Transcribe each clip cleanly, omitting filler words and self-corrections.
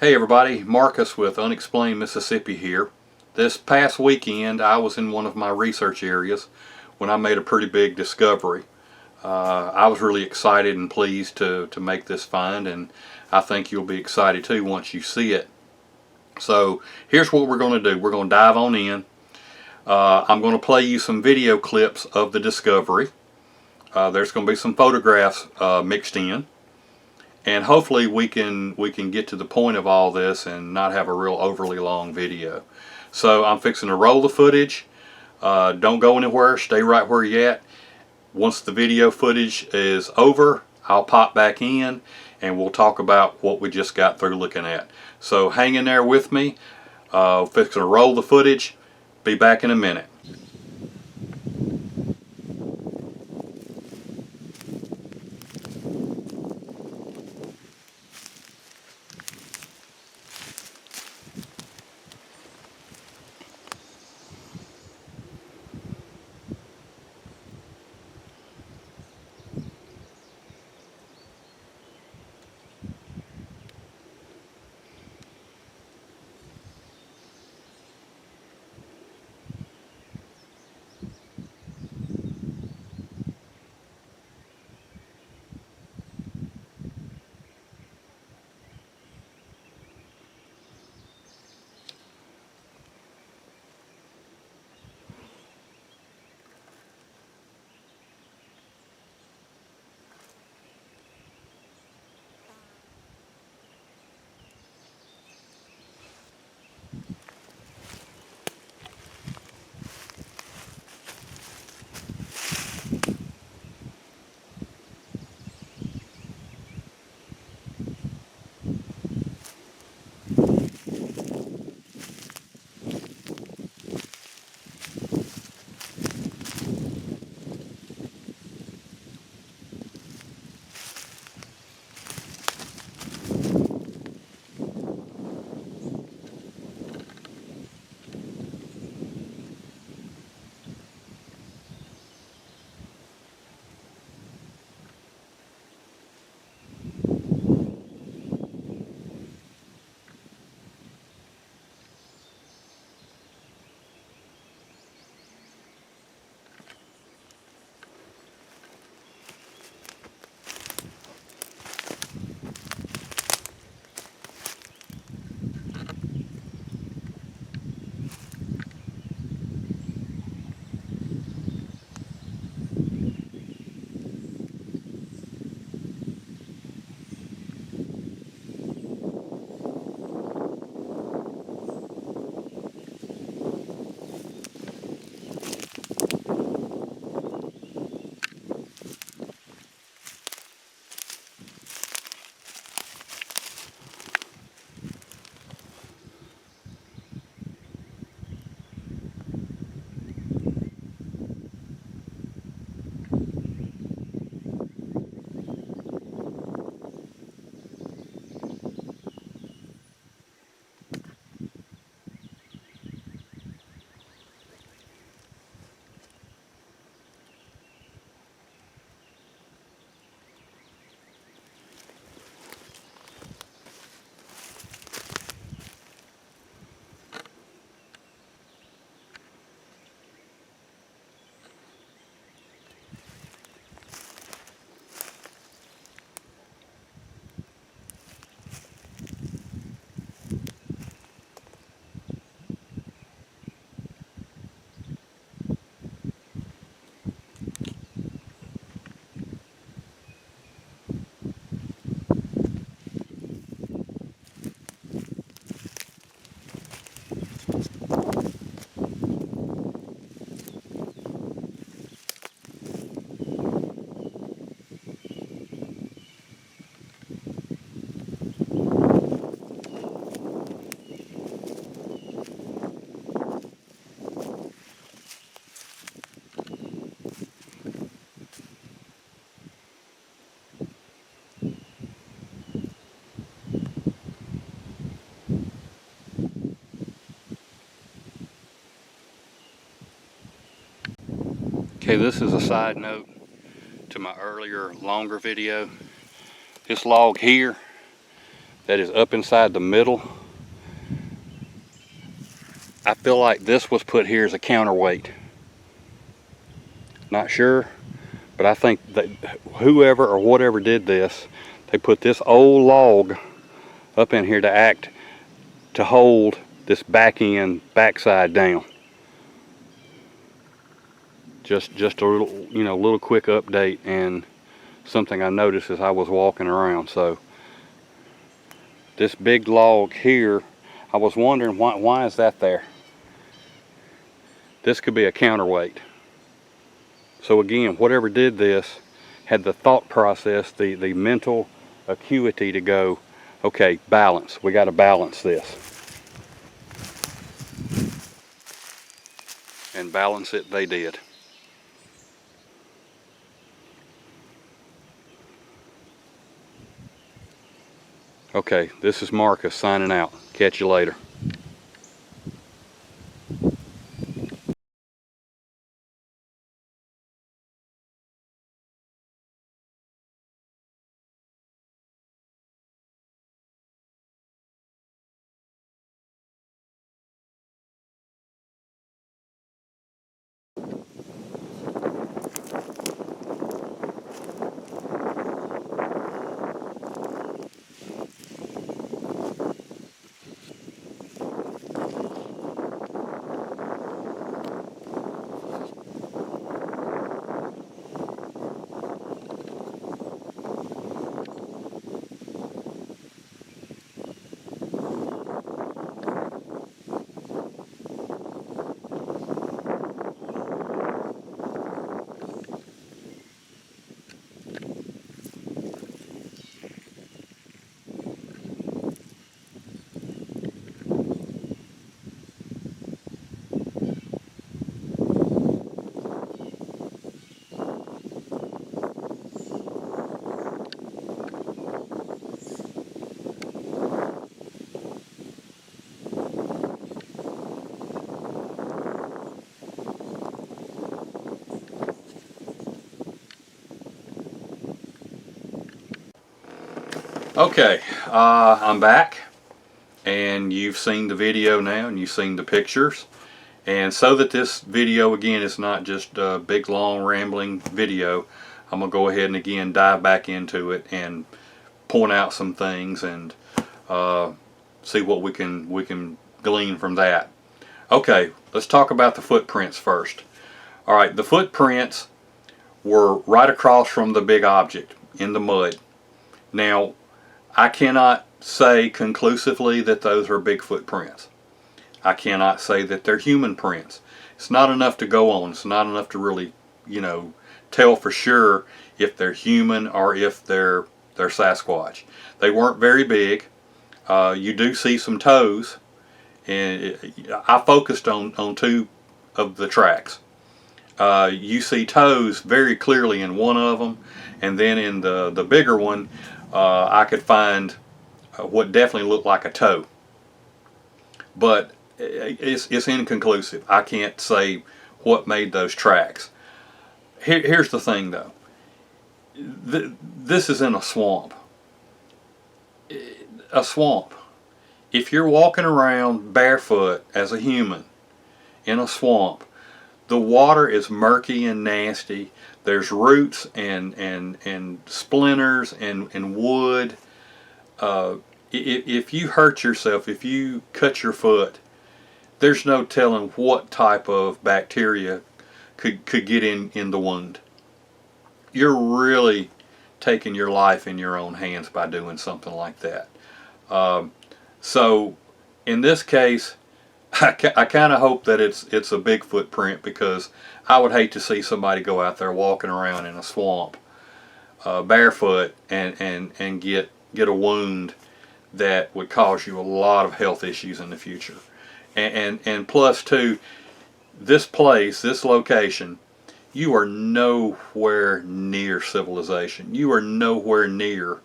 Hey everybody, Marcus with Unexplained Mississippi here. This past weekend I was in one of my research areas when I made a pretty big discovery. I was really excited and pleased to make this find, and I think you'll be excited too once you see it. So here's what we're going to do. We're going to dive on in. I'm going to play you some video clips of the discovery. There's going to be some photographs mixed in. And hopefully we can get to the point of all this and not have a real overly long video. So I'm fixing to roll the footage. Don't go anywhere. Stay right where you're at. Once the video footage is over, I'll pop back in and we'll talk about what we just got through looking at. So hang in there with me. Fixing to roll the footage. Be back in a minute. Okay, this is a side note to my earlier longer video. This log here, that is up inside the middle. I feel like this was put here as a counterweight. Not sure, but I think that whoever or whatever did this, they put this old log up in here to hold this backside down. Just a little, little quick update, and something I noticed as I was walking around. So this big log here, I was wondering why is that there? This could be a counterweight. So again, whatever did this had the thought process, the mental acuity to go, okay, balance. We got to balance this. And balance it they did. Okay, this is Marcus signing out. Catch you later. Okay, I'm back, and you've seen the video now, and you've seen the pictures. And so that this video again is not just a big long rambling video, I'm gonna go ahead and again dive back into it and point out some things and see what we can glean from that. Okay, let's talk about the footprints first. All right, the footprints were right across from the big object in the mud. Now, I cannot say conclusively that those are Bigfoot prints. I cannot say that they're human prints. It's not enough to go on. It's not enough to really, tell for sure if they're human or if they're Sasquatch. They weren't very big. You do see some toes, and I focused on two of the tracks. You see toes very clearly in one of them, and then in the bigger one, I could find what definitely looked like a toe. But it's inconclusive. I can't say what made those tracks. Here's the thing though. This is in a swamp. A swamp. If you're walking around barefoot as a human in a swamp, the water is murky and nasty. There's roots and splinters and wood. If you hurt yourself, if you cut your foot, there's no telling what type of bacteria could get in the wound. You're really taking your life in your own hands by doing something like that. So in this case, I kind of hope that it's a Bigfoot print, because I would hate to see somebody go out there walking around in a swamp barefoot and get a wound that would cause you a lot of health issues in the future. And plus too, this place, this location, you are nowhere near civilization. You are nowhere near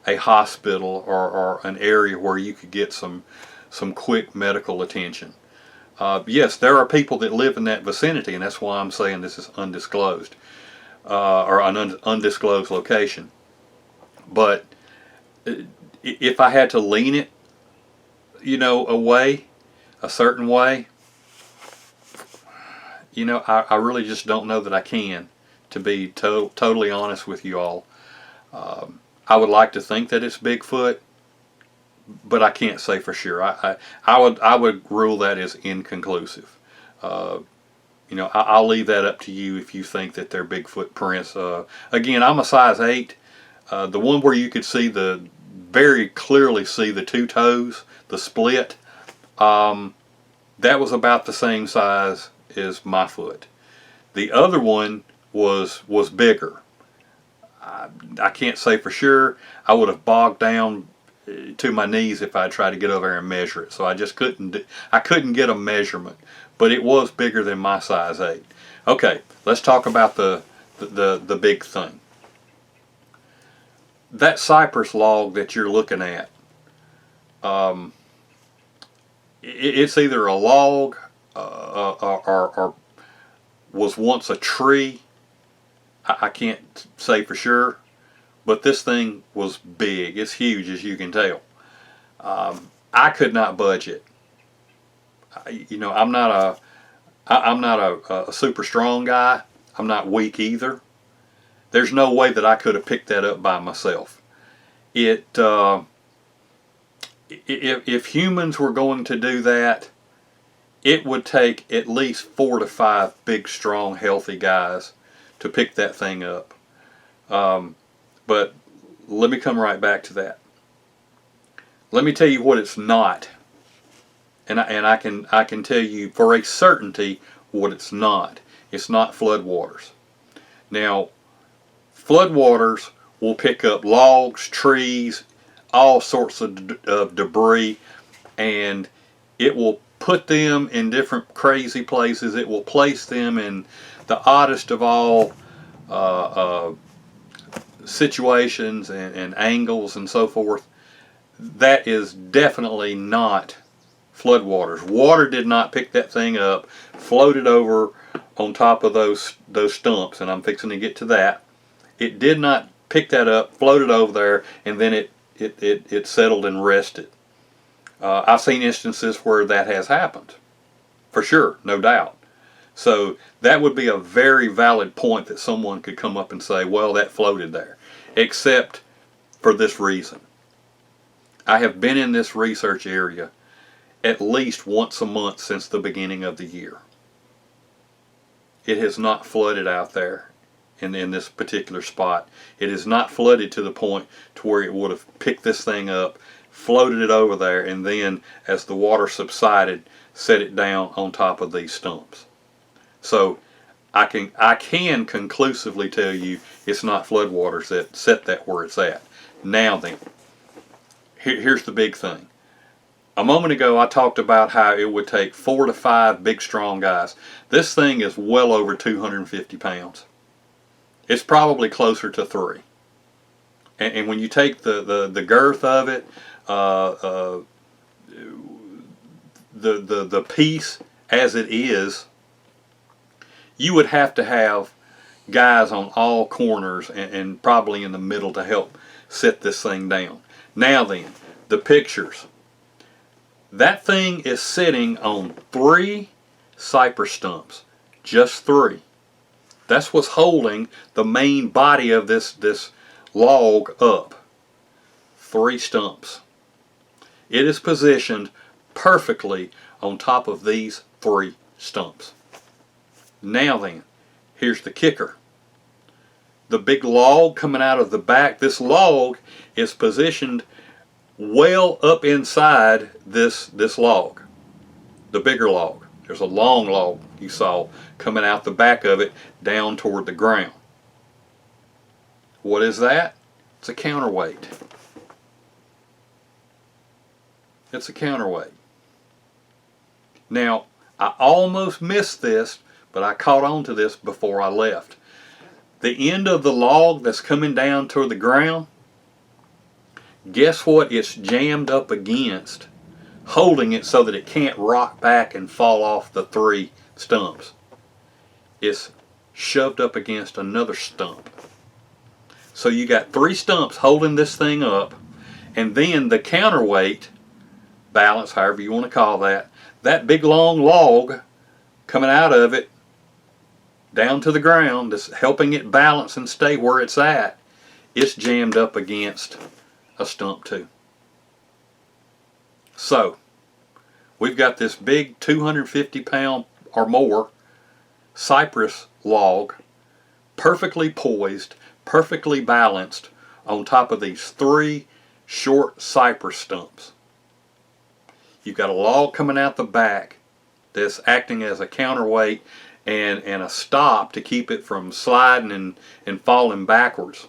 a hospital or an area where you could get some quick medical attention. Yes, there are people that live in that vicinity, and that's why I'm saying this is undisclosed, or an undisclosed location. But if I had to lean it, away, a certain way, I really just don't know that I can, to be totally honest with you all. I would like to think that it's Bigfoot, but I can't say for sure. I would rule that as inconclusive. I'll leave that up to you if you think that they're Bigfoot prints. Again, I'm a size 8. The one where you could very clearly see the two toes, the split, that was about the same size as my foot. The other one was bigger. I can't say for sure. I would have bogged down to my knees if I tried to get over there and measure it. So I just couldn't get a measurement, but it was bigger than my size 8. Okay, let's talk about the big thing. That cypress log that you're looking at, it's either a log or was once a tree. I can't say for sure, but this thing was big. It's huge, as you can tell. I could not budge it. I'm not a super strong guy. I'm not weak either. There's no way that I could have picked that up by myself. If humans were going to do that, it would take at least 4 to 5 big, strong, healthy guys to pick that thing up. But let me come right back to that. Let me tell you what it's not, and I can tell you for a certainty what it's not. It's not floodwaters. Now, floodwaters will pick up logs, trees, all sorts of debris, and it will put them in different crazy places. It will place them in the oddest of all situations and angles and so forth. That is definitely not floodwaters. Water did not pick that thing up, floated over on top of those stumps, and I'm fixing to get to that. It did not pick that up, floated over there, and then it settled and rested. I've seen instances where that has happened, for sure, no doubt. So that would be a very valid point that someone could come up and say, well, that floated there. Except for this reason. I have been in this research area at least once a month since the beginning of the year. It has not flooded out there in this particular spot. It is not flooded to the point to where it would have picked this thing up, floated it over there, and then as the water subsided, set it down on top of these stumps. So I can conclusively tell you it's not floodwaters that set that where it's at. Now then, here's the big thing. A moment ago I talked about how it would take 4 to 5 big strong guys. This thing is well over 250 pounds. It's probably closer to 3. And when you take the girth of it, the piece as it is, you would have to have guys on all corners and probably in the middle to help set this thing down. Now then, the pictures. That thing is sitting on 3 cypress stumps. Just 3. That's what's holding the main body of this log up. 3 stumps. It is positioned perfectly on top of these 3 stumps. Now then, here's the kicker. The big log coming out of the back, this log is positioned well up inside this log, the bigger log. There's a long log you saw coming out the back of it down toward the ground. What is that? It's a counterweight. It's a counterweight. Now, I almost missed this, but I caught on to this before I left. The end of the log that's coming down toward the ground, guess what it's jammed up against, holding it so that it can't rock back and fall off the 3 stumps? It's shoved up against another stump. So you got 3 stumps holding this thing up, And then the counterweight balance, however you want to call that, that big long log coming out of it down to the ground, that's helping it balance and stay where it's at, it's jammed up against a stump too. So we've got this big 250-pound or more cypress log, perfectly poised, perfectly balanced on top of these 3 short cypress stumps. You've got a log coming out the back that's acting as a counterweight and a stop to keep it from sliding and falling backwards.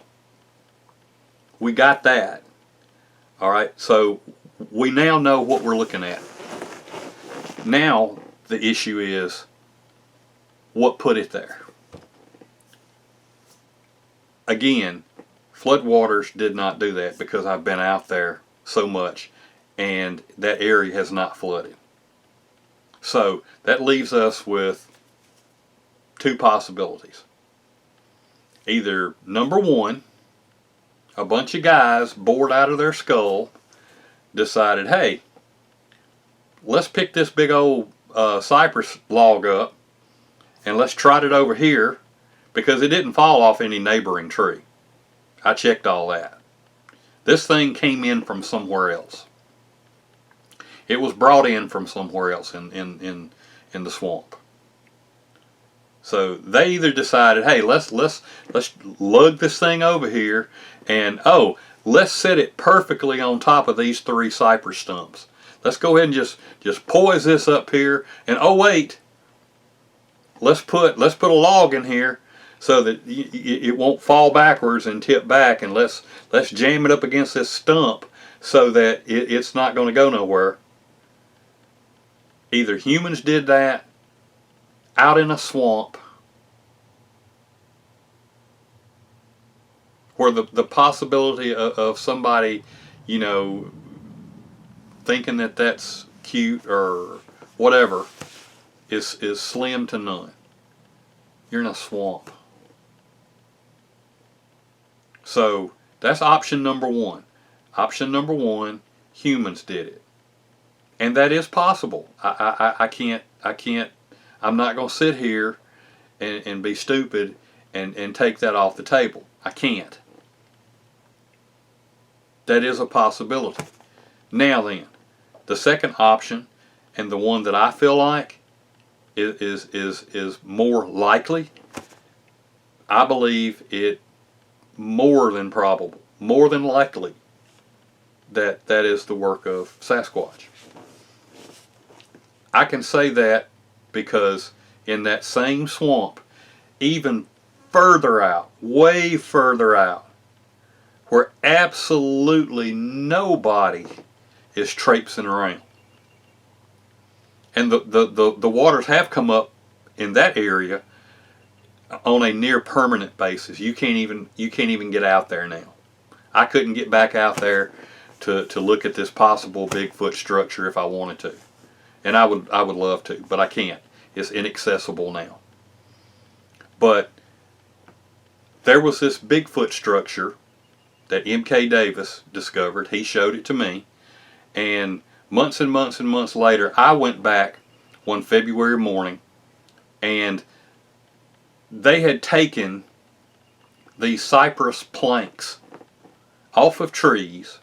We got that. Alright, so we now know what we're looking at. Now the issue is, what put it there? Again, floodwaters did not do that, because I've been out there so much and that area has not flooded. So that leaves us with 2 possibilities. Either number 1, a bunch of guys bored out of their skull decided, hey, let's pick this big old cypress log up and let's trot it over here, because it didn't fall off any neighboring tree. I checked all that. This thing came in from somewhere else. It was brought in from somewhere else in the swamp. So they either decided, hey, let's lug this thing over here, and let's set it perfectly on top of these 3 cypress stumps. Let's go ahead and just poise this up here, and oh wait, let's put a log in here so that it won't fall backwards and tip back, and let's jam it up against this stump so that it's not going to go nowhere. Either humans did that out in a swamp where the possibility of somebody, thinking that that's cute or whatever is slim to none. You're in a swamp. So that's option number 1. Option number 1, humans did it. And that is possible. I can't, I'm not going to sit here and be stupid and take that off the table. I can't. That is a possibility. Now then, the second option, and the one that I feel like is more likely, I believe it more than probable, more than likely, that is the work of Sasquatch. I can say that because in that same swamp, even further out, way further out, where absolutely nobody is traipsing around, and the waters have come up in that area on a near permanent basis. You can't even get out there now. I couldn't get back out there to look at this possible Bigfoot structure if I wanted to. And I would love to, but I can't. It's inaccessible now. But there was this Bigfoot structure that M.K. Davis discovered. He showed it to me. And months and months and months later, I went back one February morning, and they had taken these cypress planks off of trees,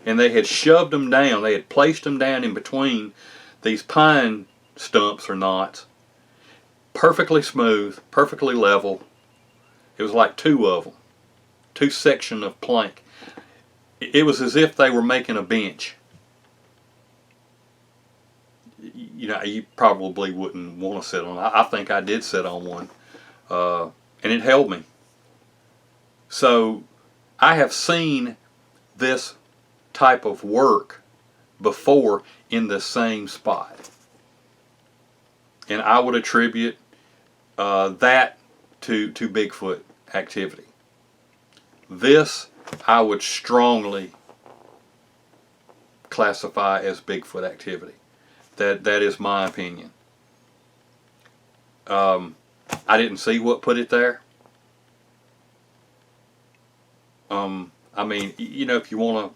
and they had shoved them down. They had placed them down in between these pine stumps or knots, perfectly smooth, perfectly level. It was like 2 of them, 2 sections of plank. It was as if they were making a bench. You probably wouldn't want to sit on. I think I did sit on one, and it held me. So I have seen this type of work before in the same spot, and I would attribute that to Bigfoot activity. This I would strongly classify as Bigfoot activity. That is my opinion. I didn't see what put it there. I mean, you know, if you wanna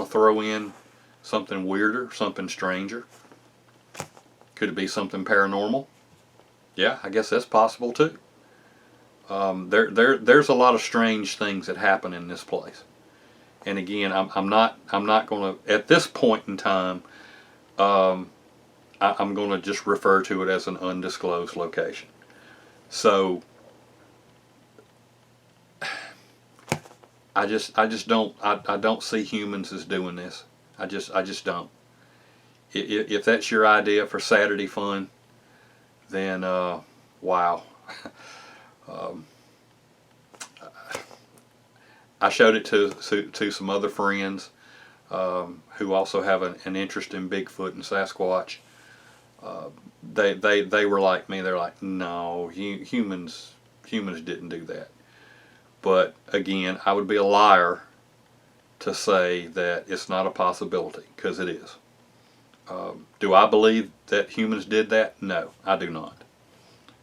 throw in something weirder, something stranger, could it be something paranormal? Yeah, I guess that's possible too. There's a lot of strange things that happen in this place. And again, I'm not going to, at this point in time, I'm going to just refer to it as an undisclosed location. So I just don't see humans as doing this. I just don't. If that's your idea for Saturday fun, then wow. um, I showed it to some other friends who also have an interest in Bigfoot and Sasquatch. They were like me. They're like, no, humans didn't do that. But again, I would be a liar to say that it's not a possibility, because it is. Do I believe that humans did that? No, I do not.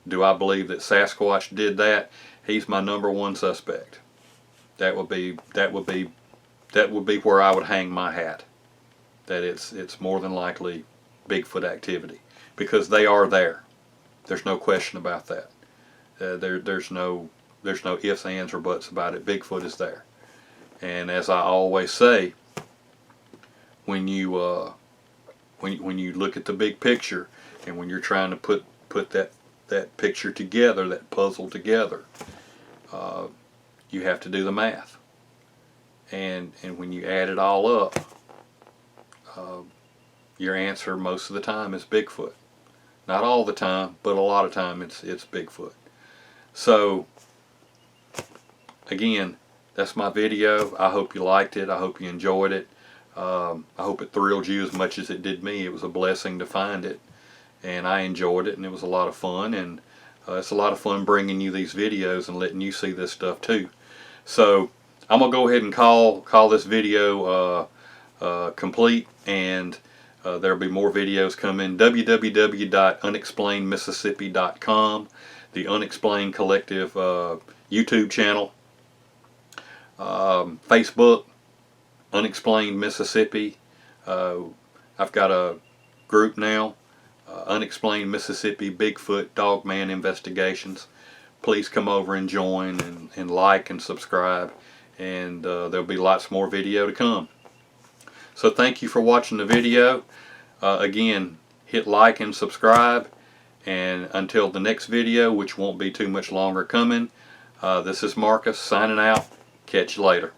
Do I believe that Sasquatch did that? He's my #1 suspect. That would be where I would hang my hat. That it's more than likely Bigfoot activity, because they are there. There's no question about that. There's no ifs, ands, or buts about it. Bigfoot is there. And as I always say, when you look at the big picture, and when you're trying to put that picture together, that puzzle together, you have to do the math. And when you add it all up, your answer most of the time is Bigfoot. Not all the time, but a lot of time it's Bigfoot. So again, that's my video. I hope you liked it. I hope you enjoyed it. I hope it thrilled you as much as it did me. It was a blessing to find it, and I enjoyed it, and it was a lot of fun. And it's a lot of fun bringing you these videos and letting you see this stuff too. So I'm gonna go ahead and call this video complete, and there'll be more videos coming. www.unexplainedmississippi.com, the Unexplained Collective YouTube channel, Facebook, Unexplained Mississippi. I've got a group now, Unexplained Mississippi Bigfoot Dogman Investigations. Please come over and join, and like and subscribe, and there'll be lots more video to come. So thank you for watching the video. Again, hit like and subscribe, and until the next video, which won't be too much longer coming, this is Marcus signing out. Catch you later.